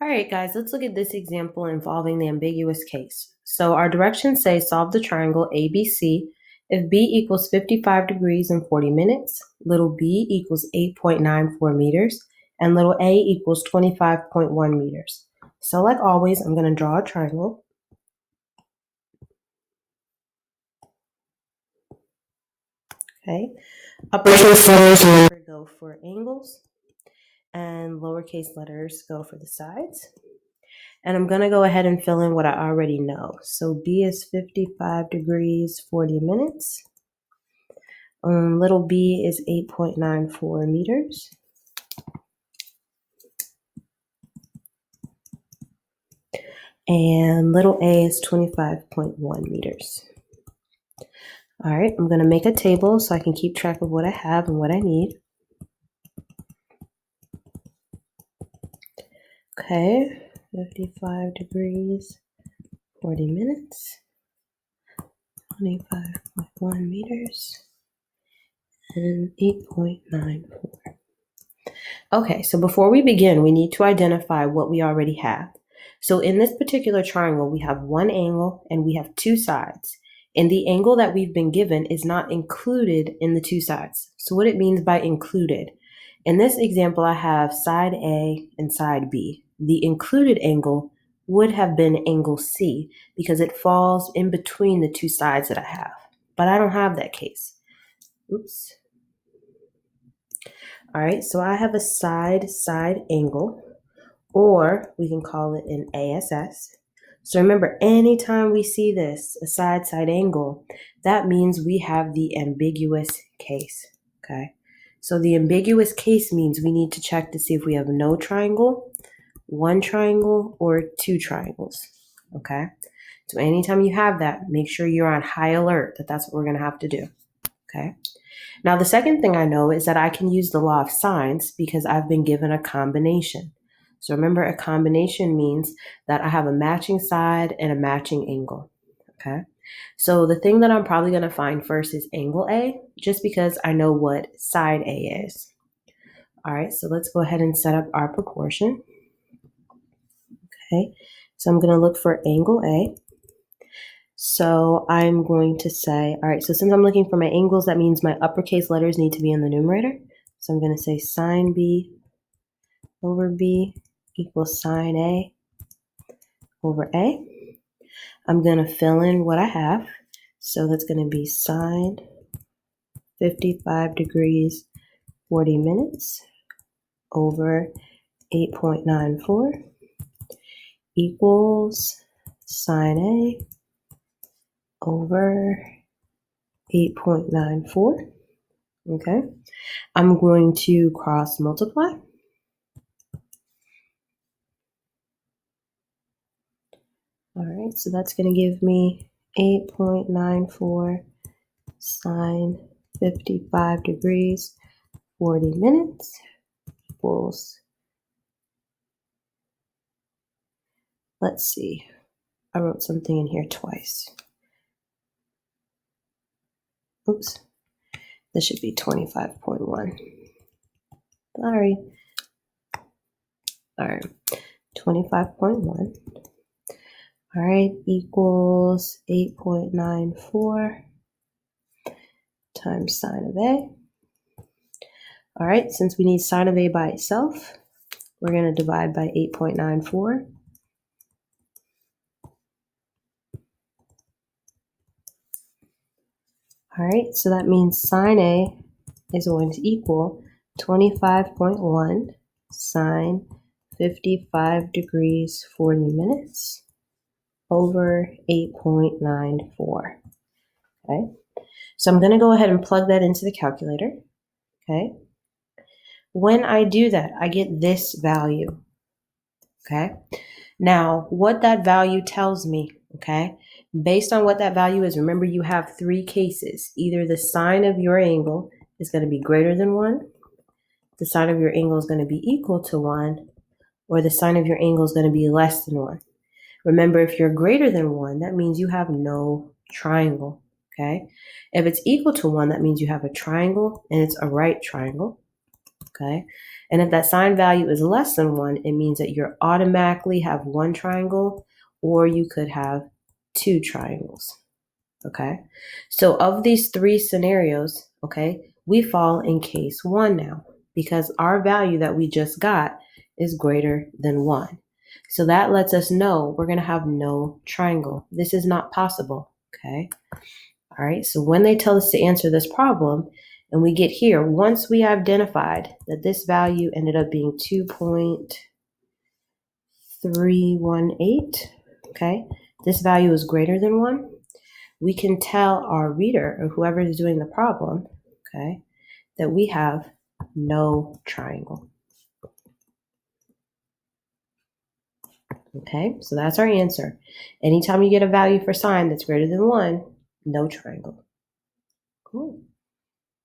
All right, guys, let's look at this example involving the ambiguous case. So our directions say solve the triangle ABC if B equals 55 degrees and 40 minutes, little b equals 8.94 meters, and little a equals 25.1 meters. So like always, I'm going to draw a triangle. Okay, uppercase letters remember go for angles, and lowercase letters go for the sides. And I'm going to go ahead and fill in what I already know. So B is 55 degrees, 40 minutes. Little b is 8.94 meters. And little a is 25.1 meters. All right, I'm going to make a table so I can keep track of what I have and what I need. Okay, 55 degrees, 40 minutes, 25.1 meters, and 8.94. Okay, so before we begin, we need to identify what we already have. So in this particular triangle, we have one angle and we have two sides. And the angle that we've been given is not included in the two sides. So what it means by included. In this example, I have side A and side B. The included angle would have been angle C because it falls in between the two sides that I have. But I don't have that case. Oops. All right, so I have a side-side angle, or we can call it an ASS. So remember, anytime we see this, a side-side angle, that means we have the ambiguous case, okay? So the ambiguous case means we need to check to see if we have no triangle, one triangle, or two triangles, okay? So anytime you have that, make sure you're on high alert that that's what we're gonna have to do, okay? Now, the second thing I know is that I can use the law of sines because I've been given a combination. So remember, a combination means that I have a matching side and a matching angle, okay? So the thing that I'm probably going to find first is angle A, just because I know what side A is. All right, so let's go ahead and set up our proportion. Okay, so I'm going to look for angle A. So I'm going to say, all right, so since I'm looking for my angles, that means my uppercase letters need to be in the numerator. So I'm going to say sine B over B equals sine A over A. I'm going to fill in what I have. So that's going to be sine 55 degrees, 40 minutes over 8.94 equals sine A over 8.94. Okay, I'm going to cross multiply. All right, so that's going to give me 8.94 sine 55 degrees, 40 minutes equals, let's see, I wrote something in here twice. Oops, this should be 25.1. Sorry. All right, 25.1. All right, equals 8.94 times sine of A. All right, since we need sine of A by itself, we're going to divide by 8.94. All right, so that means sine A is going to equal 25.1 sine 55 degrees, 40 minutes over 8.94. Okay, so I'm going to go ahead and plug that into the calculator. Okay, when I do that, I get this value. Okay, now what that value tells me, okay, based on what that value is, remember you have three cases. Either the sine of your angle is going to be greater than 1, the sine of your angle is going to be equal to 1, or the sine of your angle is going to be less than 1. Remember, if you're greater than 1, that means you have no triangle, okay? If it's equal to 1, that means you have a triangle, and it's a right triangle, okay? And if that sign value is less than 1, it means that you automatically have one triangle, or you could have two triangles, okay? So of these three scenarios, okay, we fall in case 1 now, because our value that we just got is greater than 1. So that lets us know we're going to have no triangle. This is not possible, okay? All right, so when they tell us to answer this problem, and we get here, once we identified that this value ended up being 2.318, okay, this value is greater than 1, we can tell our reader, or whoever is doing the problem, okay, that we have no triangle. Okay, so that's our answer. Anytime you get a value for sign that's greater than 1, no triangle. Cool.